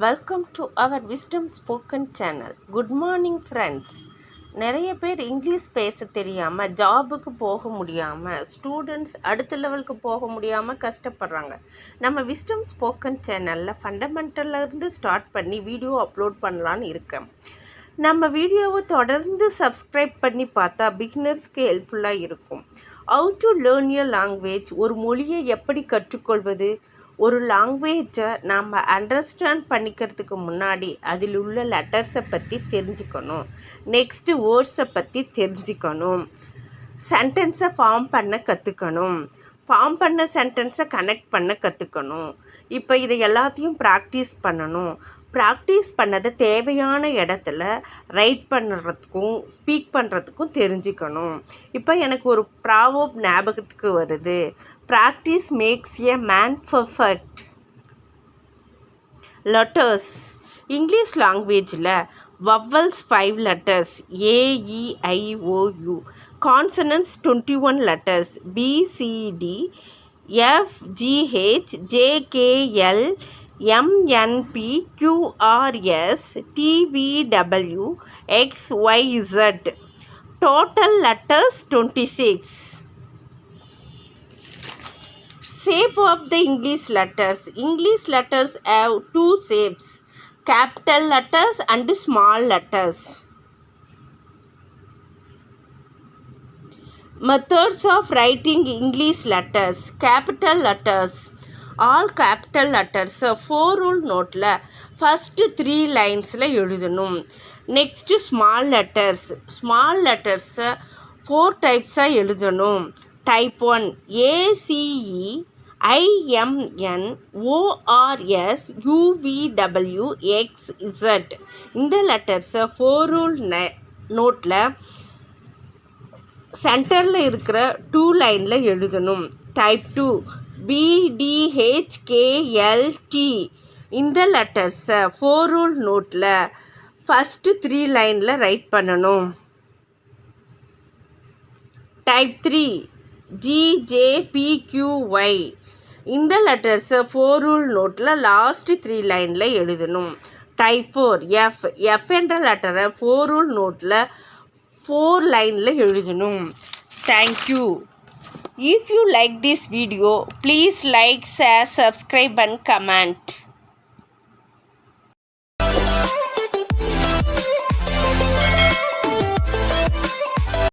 Welcome to our wisdom spoken channel. Good morning friends. நிறைய பேர் English பேச தெரியாமல் ஜாபுக்கு போக முடியாமல், ஸ்டூடெண்ட்ஸ் அடுத்த லெவலுக்கு போக முடியாமல் கஷ்டப்படுறாங்க. நம்ம விஸ்டம் ஸ்போக்கன் சேனலில் ஃபண்டமெண்டல்லேருந்து ஸ்டார்ட் பண்ணி வீடியோ அப்லோட் பண்ணலான்னு இருக்கேன். நம்ம வீடியோவை தொடர்ந்து சப்ஸ்கிரைப் பண்ணி பார்த்தா பிகினர்ஸ்க்கு ஹெல்ப்ஃபுல்லாக இருக்கும். How to learn a language, ஒரு மொழியை எப்படி கற்றுக்கொள்வது. ஒரு லாங்குவேஜை நாம் அண்டர்ஸ்டாண்ட் பண்ணிக்கிறதுக்கு முன்னாடி அதில் உள்ள லெட்டர்ஸை பற்றி தெரிஞ்சுக்கணும். நெக்ஸ்ட்டு வேர்ட்ஸை பற்றி தெரிஞ்சுக்கணும். சென்டென்ஸை ஃபார்ம் பண்ண கற்றுக்கணும். ஃபார்ம் பண்ண சென்டென்ஸை கனெக்ட் பண்ண கற்றுக்கணும். இப்போ இதை எல்லாத்தையும் ப்ராக்டிஸ் பண்ணணும். ப்ராக்டிஸ் பண்ணதை தேவையான இடத்துல ரைட் பண்ணுறதுக்கும் ஸ்பீக் பண்ணுறதுக்கும் தெரிஞ்சுக்கணும். இப்போ எனக்கு ஒரு ப்ராவர்ப் ஞாபகத்துக்கு வருது. Practice makes a man perfect. Letters. English லாங்குவேஜில் vowels 5 letters AEIOU, consonants 21 letters BCD FGH JKL MNP QRS TVW XYZ. Total letters 26. Shape of the English letters. English letters have two shapes, capital letters and small letters. Methods of writing English letters. Capital letters. All capital letters 4 rule நோட்டில் first 3 லைன்ஸில் எழுதணும். Next small letters. Small லெட்டர்ஸை 4 டைப்ஸாக எழுதணும். Type 1 ACE IMN ORS UVW XZ. இந்த லெட்டர்ஸை 4 rule நோட்டில் சென்டரில் இருக்கிற 2 லைனில் எழுதணும். Type 2 BDHKLT. இந்த லெட்டர்ஸை 4 ரூல் நோட்டில் ஃபஸ்ட்டு 3 லைனில் ரைட் பண்ணணும். Type 3 GJPQY. இந்த லெட்டர்ஸை 4 ரூல் நோட்டில் லாஸ்ட்டு 3 லைனில் எழுதணும். டைப் 4 F என்ற லெட்டரை 4 ரூல் நோட்டில் 4 லைனில் எழுதணும். Thank you. If you like this video, please like, share, subscribe and comment.